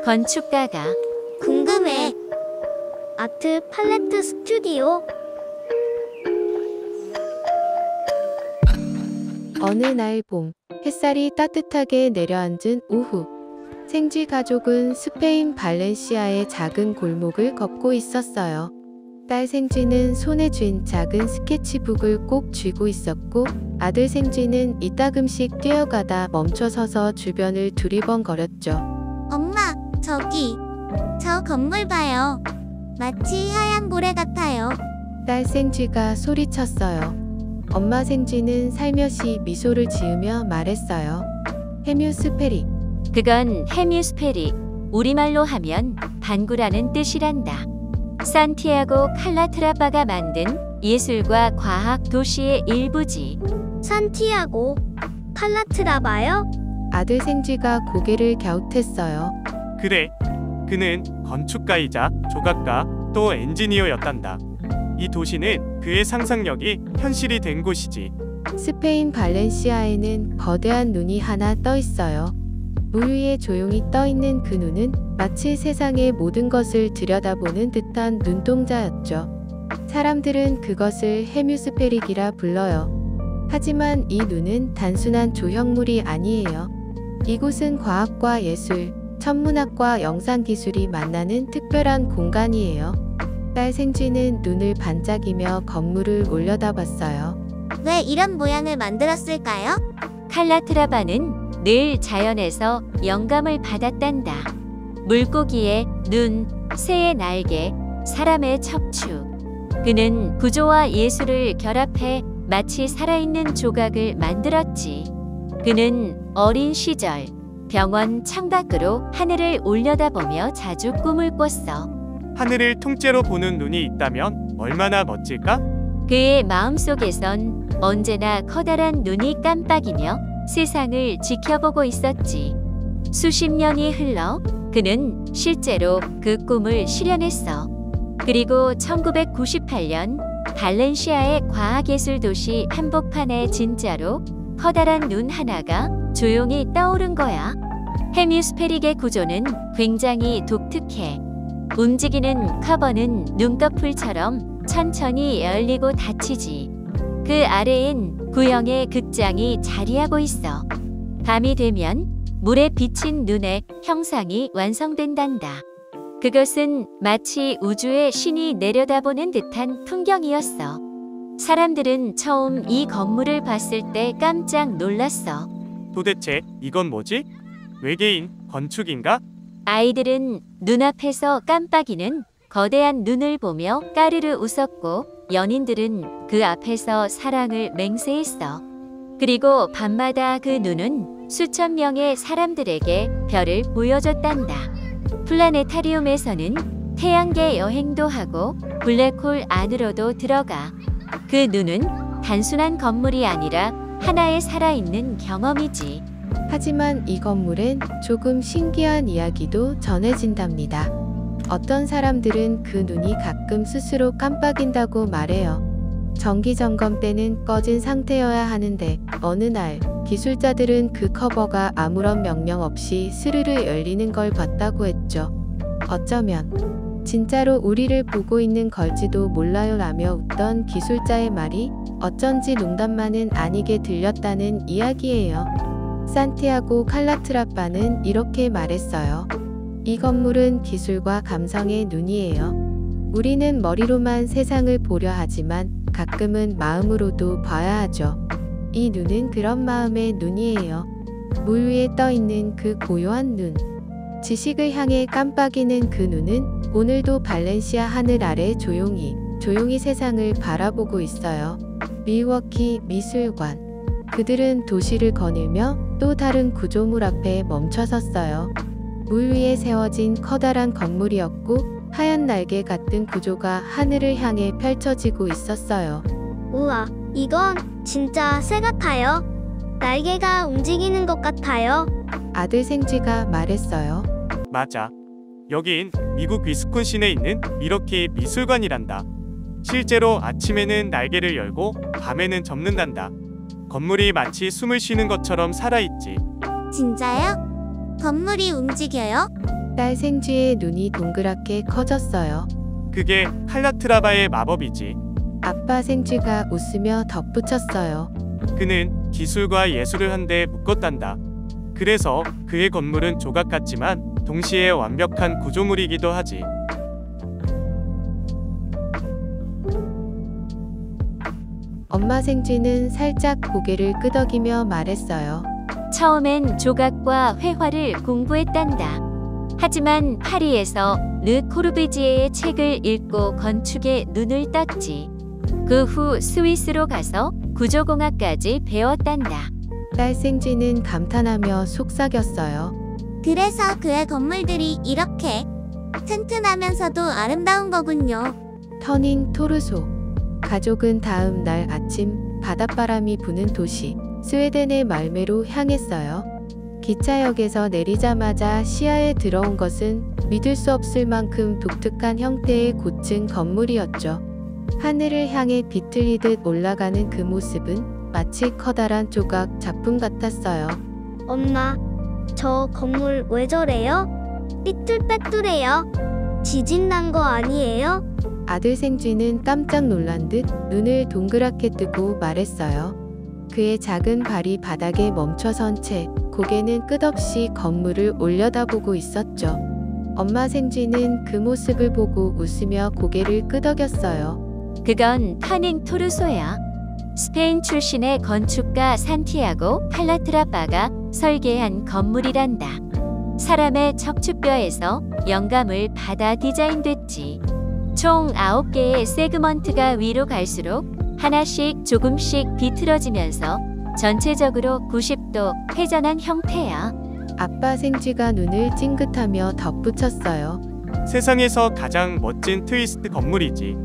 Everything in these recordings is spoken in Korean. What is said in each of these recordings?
건축가가 궁금해. 아트 팔레트 스튜디오? 어느 날 봄, 햇살이 따뜻하게 내려앉은 오후, 생쥐 가족은 스페인 발렌시아의 작은 골목을 걷고 있었어요. 딸 생쥐는 손에 쥔 작은 스케치북을 꼭 쥐고 있었고, 아들 생쥐는 이따금씩 뛰어가다 멈춰서서 주변을 두리번거렸죠. 엄마, 저기. 저 건물 봐요. 마치 하얀 모래 같아요. 딸 생쥐가 소리쳤어요. 엄마 생쥐는 살며시 미소를 지으며 말했어요. 헤뮤스페릭. 그건 헤뮤스페릭, 우리말로 하면 반구라는 뜻이란다. 산티아고 칼라트라바가 만든 예술과 과학 도시의 일부지. 산티아고 칼라트라바요? 아들 생쥐가 고개를 갸웃했어요. 그래, 그는 건축가이자 조각가 또 엔지니어였단다. 이 도시는 그의 상상력이 현실이 된 곳이지. 스페인 발렌시아에는 거대한 눈이 하나 떠 있어요. 물 위에 조용히 떠 있는 그 눈은 마치 세상의 모든 것을 들여다보는 듯한 눈동자였죠. 사람들은 그것을 헤뮤스페릭이라 불러요. 하지만 이 눈은 단순한 조형물이 아니에요. 이곳은 과학과 예술, 천문학과 영상기술이 만나는 특별한 공간이에요. 딸 생쥐는 눈을 반짝이며 건물을 올려다봤어요. 왜 이런 모양을 만들었을까요? 칼라트라바는 늘 자연에서 영감을 받았단다. 물고기의 눈, 새의 날개, 사람의 척추. 그는 구조와 예술을 결합해 마치 살아있는 조각을 만들었지. 그는 어린 시절 병원 창밖으로 하늘을 올려다보며 자주 꿈을 꿨어. 하늘을 통째로 보는 눈이 있다면 얼마나 멋질까? 그의 마음속에선 언제나 커다란 눈이 깜빡이며 세상을 지켜보고 있었지. 수십 년이 흘러 그는 실제로 그 꿈을 실현했어. 그리고 1998년 발렌시아의 과학예술 도시 한복판에 진짜로 커다란 눈 하나가 조용히 떠오른 거야. 헤뮤스페릭의 구조는 굉장히 독특해. 움직이는 커버는 눈꺼풀처럼 천천히 열리고 닫히지. 그 아래엔 구형의 극장이 자리하고 있어. 밤이 되면 물에 비친 눈의 형상이 완성된단다. 그것은 마치 우주의 신이 내려다보는 듯한 풍경이었어. 사람들은 처음 이 건물을 봤을 때 깜짝 놀랐어. 도대체 이건 뭐지? 외계인 건축인가? 아이들은 눈앞에서 깜빡이는 거대한 눈을 보며 까르르 웃었고, 연인들은 그 앞에서 사랑을 맹세했어. 그리고 밤마다 그 눈은 수천 명의 사람들에게 별을 보여줬단다. 플라네타리움에서는 태양계 여행도 하고 블랙홀 안으로도 들어가. 그 눈은 단순한 건물이 아니라 하나의 살아있는 경험이지. 하지만 이 건물엔 조금 신기한 이야기도 전해진답니다. 어떤 사람들은 그 눈이 가끔 스스로 깜빡인다고 말해요. 정기 점검 때는 꺼진 상태여야 하는데 어느 날 기술자들은 그 커버가 아무런 명령 없이 스르르 열리는 걸 봤다고 했죠. 어쩌면 진짜로 우리를 보고 있는 걸지도 몰라요 라며 웃던 기술자의 말이 어쩐지 농담만은 아니게 들렸다는 이야기예요. 산티아고 칼라트라바는 이렇게 말했어요. 이 건물은 기술과 감성의 눈이에요. 우리는 머리로만 세상을 보려 하지만 가끔은 마음으로도 봐야 하죠. 이 눈은 그런 마음의 눈이에요. 물 위에 떠 있는 그 고요한 눈. 지식을 향해 깜빡이는 그 눈은 오늘도 발렌시아 하늘 아래 조용히 세상을 바라보고 있어요. 밀워키 미술관. 그들은 도시를 거닐며 또 다른 구조물 앞에 멈춰섰어요. 물 위에 세워진 커다란 건물이었고 하얀 날개 같은 구조가 하늘을 향해 펼쳐지고 있었어요. 우와, 이건 진짜 새 같아요. 날개가 움직이는 것 같아요. 아들 생쥐가 말했어요. 맞아. 여긴 미국 위스콘신에 있는 미러키 미술관이란다. 실제로 아침에는 날개를 열고 밤에는 접는단다. 건물이 마치 숨을 쉬는 것처럼 살아있지. 진짜요? 건물이 움직여요? 딸 생쥐의 눈이 동그랗게 커졌어요. 그게 칼라트라바의 마법이지. 아빠 생쥐가 웃으며 덧붙였어요. 그는 기술과 예술을 한데 묶었단다. 그래서 그의 건물은 조각 같지만 동시에 완벽한 구조물이기도 하지. 엄마 생쥐는 살짝 고개를 끄덕이며 말했어요. 처음엔 조각과 회화를 공부했단다. 하지만 파리에서 르 코르비지에의 책을 읽고 건축에 눈을 떴지. 그 후 스위스로 가서 구조공학까지 배웠단다. 딸 생쥐는 감탄하며 속삭였어요. 그래서 그의 건물들이 이렇게 튼튼하면서도 아름다운 거군요. 터닝 토르소. 가족은 다음 날 아침 바닷바람이 부는 도시 스웨덴의 말메로 향했어요. 기차역에서 내리자마자 시야에 들어온 것은 믿을 수 없을 만큼 독특한 형태의 고층 건물이었죠. 하늘을 향해 비틀리듯 올라가는 그 모습은 마치 커다란 조각 작품 같았어요. 엄마, 저 건물 왜 저래요? 삐뚤빼뚤해요. 지진 난 거 아니에요? 아들 생쥐는 깜짝 놀란 듯 눈을 동그랗게 뜨고 말했어요. 그의 작은 발이 바닥에 멈춰선 채 고개는 끝없이 건물을 올려다보고 있었죠. 엄마 생쥐는 그 모습을 보고 웃으며 고개를 끄덕였어요. 그건 터닝 토르소야. 스페인 출신의 건축가 산티아고 칼라트라바가 설계한 건물이란다. 사람의 척추뼈에서 영감을 받아 디자인됐지. 총 9개의 세그먼트가 위로 갈수록 하나씩 조금씩 비틀어지면서 전체적으로 90도 회전한 형태야. 아빠 생쥐가 눈을 찡긋하며 덧붙였어요. 세상에서 가장 멋진 트위스트 건물이지.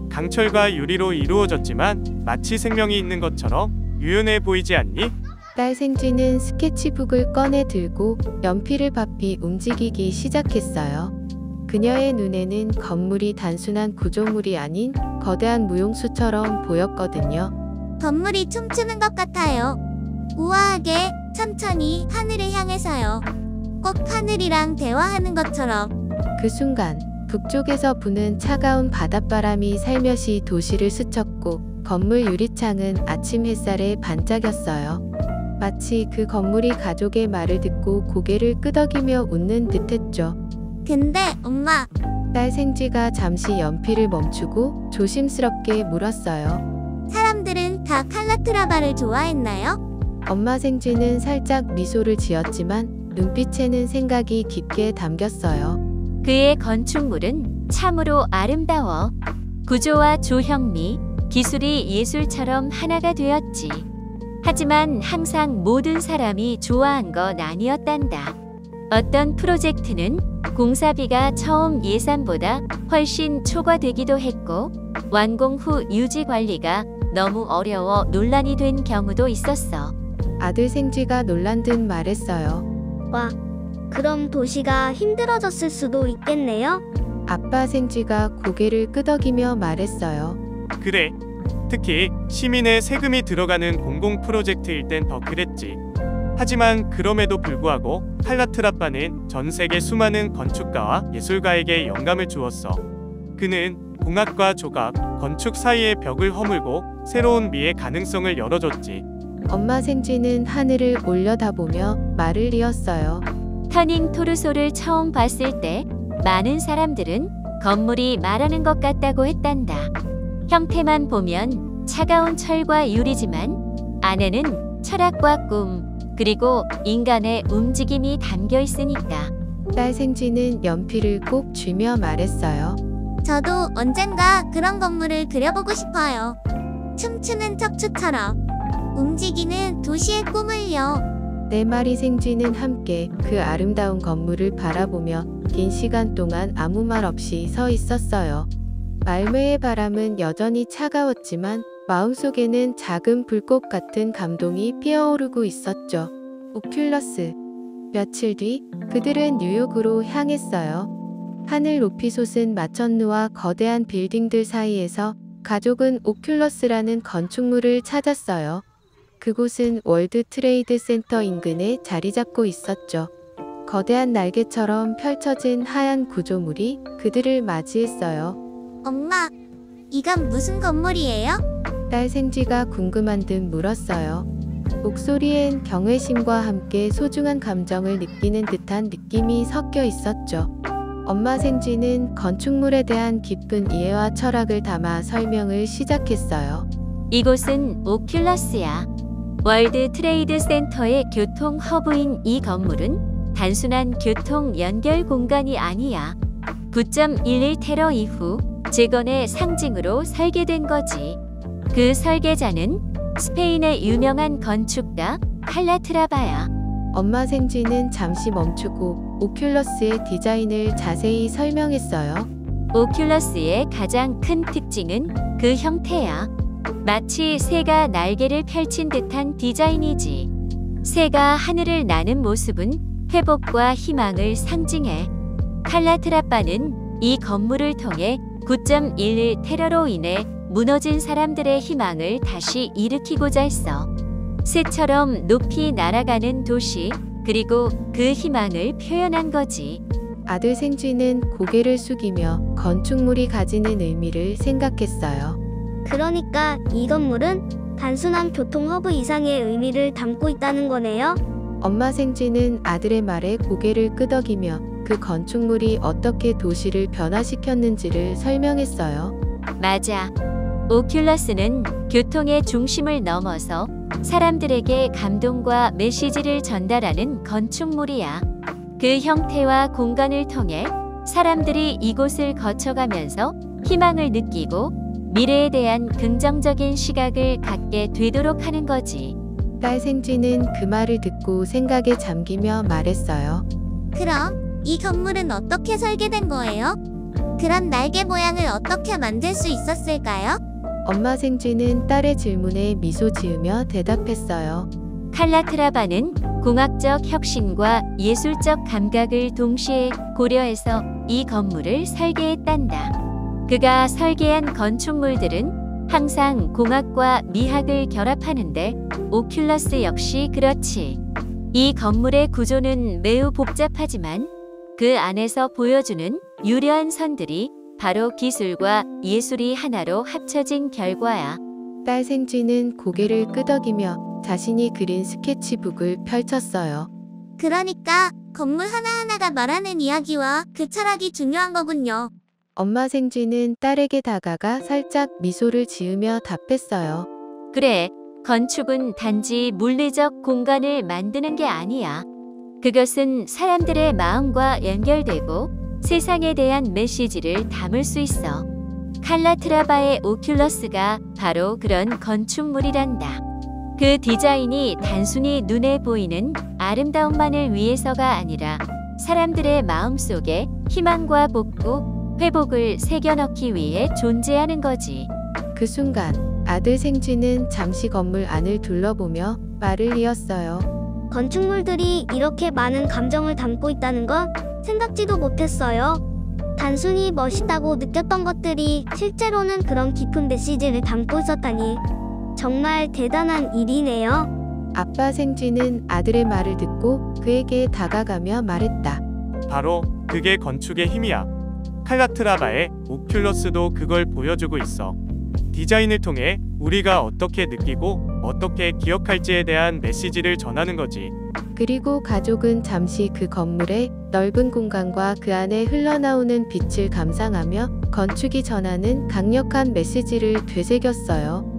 강철과 유리로 이루어졌지만 마치 생명이 있는 것처럼 유연해 보이지 않니? 딸 생쥐는 스케치북을 꺼내 들고 연필을 바삐 움직이기 시작했어요. 그녀의 눈에는 건물이 단순한 구조물이 아닌 거대한 무용수처럼 보였거든요. 건물이 춤추는 것 같아요. 우아하게 천천히 하늘을 향해서요. 꼭 하늘이랑 대화하는 것처럼. 그 순간 북쪽에서 부는 차가운 바닷바람이 살며시 도시를 스쳤고 건물 유리창은 아침 햇살에 반짝였어요. 마치 그 건물이 가족의 말을 듣고 고개를 끄덕이며 웃는 듯했죠. 근데 엄마, 딸 생쥐가 잠시 연필을 멈추고 조심스럽게 물었어요. 사람들은 다 칼라트라바를 좋아했나요? 엄마 생쥐는 살짝 미소를 지었지만 눈빛에는 생각이 깊게 담겼어요. 그의 건축물은 참으로 아름다워. 구조와 조형미, 기술이 예술처럼 하나가 되었지. 하지만 항상 모든 사람이 좋아한 건 아니었단다. 어떤 프로젝트는 공사비가 처음 예산보다 훨씬 초과되기도 했고, 완공 후 유지 관리가 너무 어려워 논란이 된 경우도 있었어. 아들 생쥐가 놀란 듯 말했어요. 와, 그럼 도시가 힘들어졌을 수도 있겠네요? 아빠 생쥐가 고개를 끄덕이며 말했어요. 그래. 특히 시민의 세금이 들어가는 공공 프로젝트일 땐 더 그랬지. 하지만 그럼에도 불구하고 칼라트라바는 전 세계 수많은 건축가와 예술가에게 영감을 주었어. 그는 공학과 조각, 건축 사이의 벽을 허물고 새로운 미의 가능성을 열어줬지. 엄마 생쥐는 하늘을 올려다보며 말을 이었어요. 터닝 토르소를 처음 봤을 때 많은 사람들은 건물이 말하는 것 같다고 했단다. 형태만 보면 차가운 철과 유리지만 안에는 철학과 꿈, 그리고 인간의 움직임이 담겨 있으니까. 딸 생쥐는 연필을 꼭 쥐며 말했어요. 저도 언젠가 그런 건물을 그려보고 싶어요. 춤추는 척추처럼 움직이는 도시의 꿈을요. 네 마리 생쥐는 함께 그 아름다운 건물을 바라보며 긴 시간 동안 아무 말 없이 서 있었어요. 말매의 바람은 여전히 차가웠지만 마음속에는 작은 불꽃 같은 감동이 피어오르고 있었죠. 오큘러스. 며칠 뒤 그들은 뉴욕으로 향했어요. 하늘 높이 솟은 마천루와 거대한 빌딩들 사이에서 가족은 오큘러스라는 건축물을 찾았어요. 그곳은 월드 트레이드 센터 인근에 자리 잡고 있었죠. 거대한 날개처럼 펼쳐진 하얀 구조물이 그들을 맞이했어요. 엄마, 이건 무슨 건물이에요? 딸 생쥐가 궁금한 듯 물었어요. 목소리엔 경외심과 함께 소중한 감정을 느끼는 듯한 느낌이 섞여 있었죠. 엄마 생쥐는 건축물에 대한 깊은 이해와 철학을 담아 설명을 시작했어요. 이곳은 오큘러스야. 월드 트레이드 센터의 교통 허브인 이 건물은 단순한 교통 연결 공간이 아니야. 9.11 테러 이후 재건의 상징으로 설계된 거지. 그 설계자는 스페인의 유명한 건축가 칼라트라바야. 엄마 생쥐는 잠시 멈추고 오큘러스의 디자인을 자세히 설명했어요. 오큘러스의 가장 큰 특징은 그 형태야. 마치 새가 날개를 펼친 듯한 디자인이지. 새가 하늘을 나는 모습은 회복과 희망을 상징해. 칼라트라바는 이 건물을 통해 9.11 테러로 인해 무너진 사람들의 희망을 다시 일으키고자 했어. 새처럼 높이 날아가는 도시, 그리고 그 희망을 표현한 거지. 아들 생쥐는 고개를 숙이며 건축물이 가지는 의미를 생각했어요. 그러니까 이 건물은 단순한 교통 허브 이상의 의미를 담고 있다는 거네요. 엄마 생쥐는 아들의 말에 고개를 끄덕이며 그 건축물이 어떻게 도시를 변화시켰는지를 설명했어요. 맞아. 오큘러스는 교통의 중심을 넘어서 사람들에게 감동과 메시지를 전달하는 건축물이야. 그 형태와 공간을 통해 사람들이 이곳을 거쳐가면서 희망을 느끼고 미래에 대한 긍정적인 시각을 갖게 되도록 하는 거지. 딸 생쥐는 그 말을 듣고 생각에 잠기며 말했어요. 그럼 이 건물은 어떻게 설계된 거예요? 그런 날개 모양을 어떻게 만들 수 있었을까요? 엄마 생쥐는 딸의 질문에 미소 지으며 대답했어요. 칼라트라바는 공학적 혁신과 예술적 감각을 동시에 고려해서 이 건물을 설계했단다. 그가 설계한 건축물들은 항상 공학과 미학을 결합하는데 오큘러스 역시 그렇지. 이 건물의 구조는 매우 복잡하지만 그 안에서 보여주는 유려한 선들이 바로 기술과 예술이 하나로 합쳐진 결과야. 딸 생쥐는 고개를 끄덕이며 자신이 그린 스케치북을 펼쳤어요. 그러니까 건물 하나하나가 말하는 이야기와 그 철학이 중요한 거군요. 엄마 생쥐는 딸에게 다가가 살짝 미소를 지으며 답했어요. 그래, 건축은 단지 물리적 공간을 만드는 게 아니야. 그것은 사람들의 마음과 연결되고 세상에 대한 메시지를 담을 수 있어. 칼라트라바의 오큘러스가 바로 그런 건축물이란다. 그 디자인이 단순히 눈에 보이는 아름다움만을 위해서가 아니라 사람들의 마음속에 희망과 복구, 회복을 새겨넣기 위해 존재하는 거지. 그 순간 아들 생쥐는 잠시 건물 안을 둘러보며 말을 이었어요. 건축물들이 이렇게 많은 감정을 담고 있다는 건 생각지도 못했어요. 단순히 멋있다고 느꼈던 것들이 실제로는 그런 깊은 메시지를 담고 있었다니 정말 대단한 일이네요. 아빠 생쥐는 아들의 말을 듣고 그에게 다가가며 말했다. 바로 그게 건축의 힘이야. 칼라트라바의 오큘러스도 그걸 보여주고 있어. 디자인을 통해 우리가 어떻게 느끼고 어떻게 기억할지에 대한 메시지를 전하는 거지. 그리고 가족은 잠시 그 건물의 넓은 공간과 그 안에 흘러나오는 빛을 감상하며 건축이 전하는 강력한 메시지를 되새겼어요.